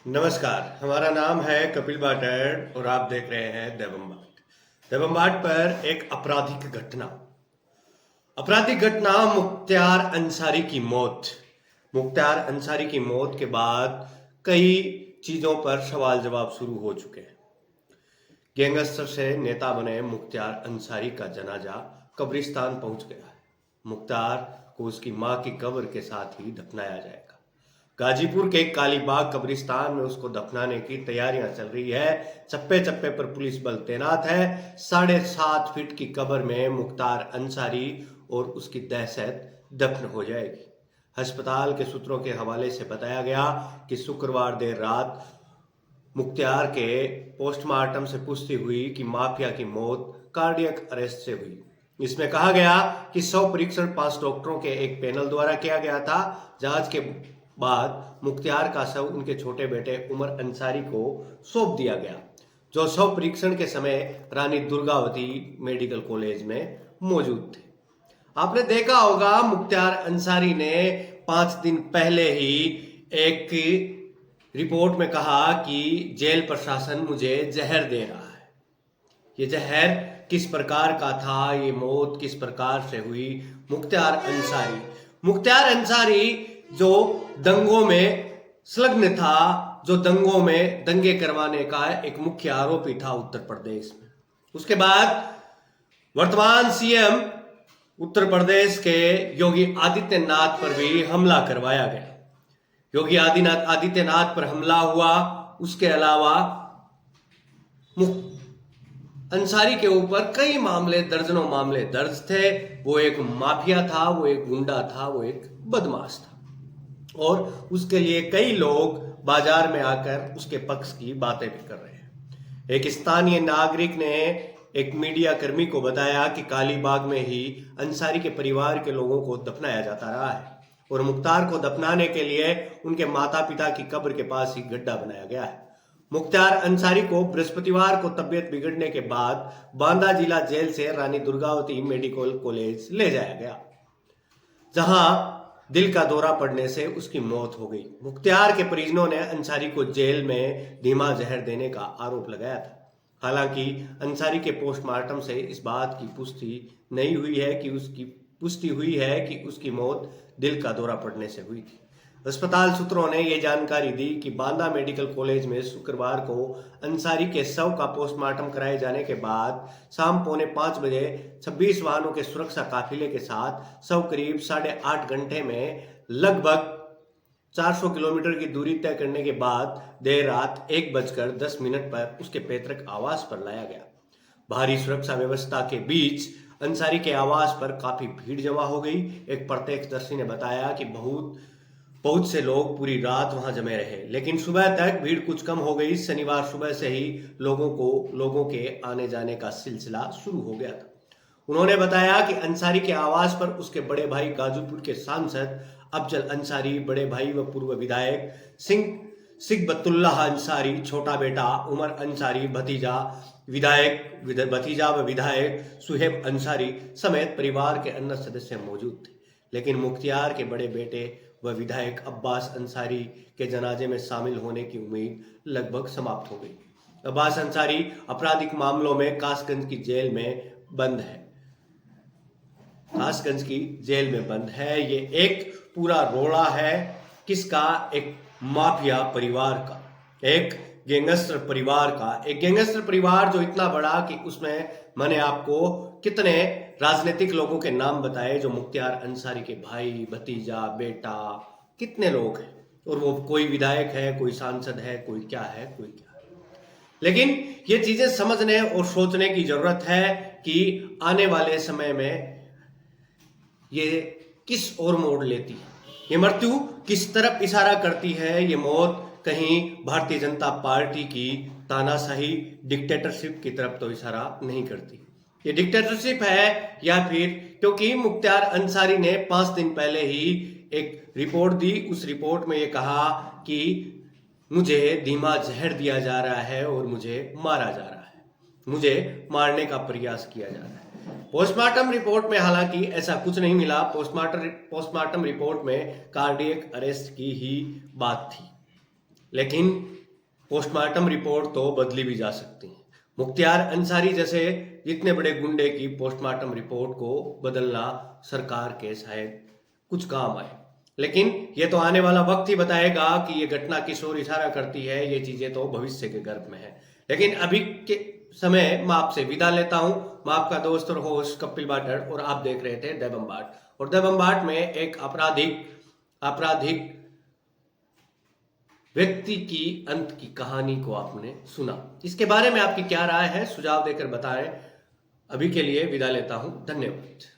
नमस्कार, हमारा नाम है कपिल बाटर और आप देख रहे हैं देवम बाट। देवम बाट पर एक आपराधिक घटना मुख्तार अंसारी की मौत। मुख्तार अंसारी की मौत के बाद कई चीजों पर सवाल जवाब शुरू हो चुके हैं। गैंगस्टर से नेता बने मुख्तार अंसारी का जनाजा कब्रिस्तान पहुंच गया है। मुख्तार को उसकी मां की कब्र के साथ ही दफनाया जाएगा। गाजीपुर के कालीबाग कब्रिस्तान में उसको दफनाने की तैयारियां चल रही है। चप्पे चप्पे पर पुलिस बल तैनात है। 7.5 फीट की कब्र में मुख्तार अंसारी और उसकी दहशत दफन हो जाएगी। अस्पताल के सूत्रों के हवाले से बताया गया कि शुक्रवार देर रात मुख्तार के पोस्टमार्टम से पुष्टि हुई कि माफिया की मौत कार्डियक अरेस्ट से हुई। इसमें कहा गया कि शव परीक्षण 5 डॉक्टरों के एक पैनल द्वारा किया गया था। जांच के बाद मुख्तार का शव उनके छोटे बेटे उमर अंसारी को सौंप दिया गया, जो शव परीक्षण के समय रानी दुर्गावती मेडिकल कॉलेज में मौजूद थे। आपने देखा होगा मुख्तार अंसारी ने 5 दिन पहले ही एक रिपोर्ट में कहा कि जेल प्रशासन मुझे जहर दे रहा है। ये जहर किस प्रकार का था, ये मौत किस प्रकार से हुई? मुख्तार अंसारी जो दंगों में संलग्न था, जो दंगों में दंगे करवाने का एक मुख्य आरोपी था उत्तर प्रदेश में। उसके बाद वर्तमान सीएम उत्तर प्रदेश के योगी आदित्यनाथ पर भी हमला करवाया गया। योगी आदित्यनाथ पर हमला हुआ। उसके अलावा अंसारी के ऊपर कई मामले, दर्जनों मामले दर्ज थे। वो एक माफिया था, वो एक गुंडा था, वो एक बदमाश था और उसके लिए कई लोग बाजार में आकर उसके पक्ष की बातें भी कर रहे हैं। एक स्थानीय नागरिक ने एक मीडिया कर्मी को बताया कि कालीबाग में ही अंसारी के परिवार के लोगों को दफनाया जाता रहा है और मुख्तार को दफनाने के लिए उनके माता पिता की कब्र के पास ही गड्ढा बनाया गया है। मुख्तार अंसारी को बृहस्पतिवार को तबियत बिगड़ने के बाद बांदा जिला जेल से रानी दुर्गावती मेडिकल कॉलेज ले जाया गया, जहां दिल का दौरा पड़ने से उसकी मौत हो गई। मुख्तार के परिजनों ने अंसारी को जेल में धीमा जहर देने का आरोप लगाया था। हालांकि अंसारी के पोस्टमार्टम से इस बात की पुष्टि हुई है कि उसकी मौत दिल का दौरा पड़ने से हुई थी। अस्पताल सूत्रों ने यह जानकारी दी कि बांदा मेडिकल कॉलेज में शुक्रवार को अंसारी के शव का पोस्टमार्टम कराए जाने के बाद शाम 4:45 बजे 26 वाहनों के सुरक्षा काफिले के साथ शव करीब 8.5 घंटे में लगभग 400 किलोमीटर की दूरी तय करने के बाद देर रात 1:10 पर उसके पैतृक आवास पर लाया गया। भारी सुरक्षा व्यवस्था के बीच अंसारी के आवास पर काफी भीड़ जमा हो गई। एक प्रत्यक्षदर्शी ने बताया कि बहुत से लोग पूरी रात वहां जमे रहे, लेकिन सुबह तक भीड़ कुछ कम हो गई। शनिवार सुबह से ही लोगों के आने जाने का सिलसिला शुरू हो गया था। उन्होंने बताया कि अंसारी के आवास पर उसके बड़े भाई गाजीपुर के सांसद अफजल अंसारी, बड़े भाई व पूर्व विधायक सिगबतुल्लाह अंसारी, छोटा बेटा उमर अंसारी, भतीजा व विधायक सुहेब अंसारी समेत परिवार के अन्य सदस्य मौजूद थे। लेकिन मुख्तार के बड़े बेटे व विधायक अब्बास अंसारी के जनाजे में शामिल होने की उम्मीद लगभग समाप्त हो गई। अब्बास अंसारी आपराधिक मामलों में कासगंज की जेल में बंद है। ये एक पूरा रोड़ा है किसका? एक माफिया परिवार का, एक गैंगस्टर परिवार जो इतना बड़ा कि उसमें मैंने आपको कितने राजनीतिक लोगों के नाम बताए, जो मुख्तार अंसारी के भाई, भतीजा, बेटा, कितने लोग हैं और वो कोई विधायक है, कोई सांसद है, कोई क्या है। लेकिन ये चीजें समझने और सोचने की जरूरत है कि आने वाले समय में ये किस ओर मोड़ लेती है, ये मृत्यु किस तरफ इशारा करती है। ये मौत कहीं भारतीय जनता पार्टी की तानाशाही डिक्टेटरशिप की तरफ तो इशारा नहीं करती। ये डिक्टेटरशिप है या फिर क्योंकि मुख्तार अंसारी ने 5 दिन पहले ही एक रिपोर्ट दी। उस रिपोर्ट में ये कहा कि मुझे धीमा जहर दिया जा रहा है और मुझे मारा जा रहा है, मुझे मारने का प्रयास किया जा रहा है। पोस्टमार्टम रिपोर्ट में हालांकि ऐसा कुछ नहीं मिला। पोस्टमार्टम रिपोर्ट में कार्डियक अरेस्ट की ही बात थी, लेकिन पोस्टमार्टम रिपोर्ट तो बदली भी जा सकती है। मुख्तियार अंसारी जैसे इतने बड़े गुंडे की पोस्टमार्टम रिपोर्ट को बदलना सरकार के शायद कुछ काम आए, लेकिन ये तो आने वाला वक्त ही बताएगा कि ये घटना किस ओर इशारा करती है। ये चीजें तो भविष्य के गर्भ में है। लेकिन अभी के समय मैं आपसे विदा लेता हूं। मैं आपका दोस्त और होस्ट कपिल बाटर, और आप देख रहे थे देबम बाट। और देबम बाट में एक आपराधिक व्यक्ति की अंत की कहानी को आपने सुना। इसके बारे में आपकी क्या राय है, सुझाव देकर बताएं। अभी के लिए विदा लेता हूं। धन्यवाद।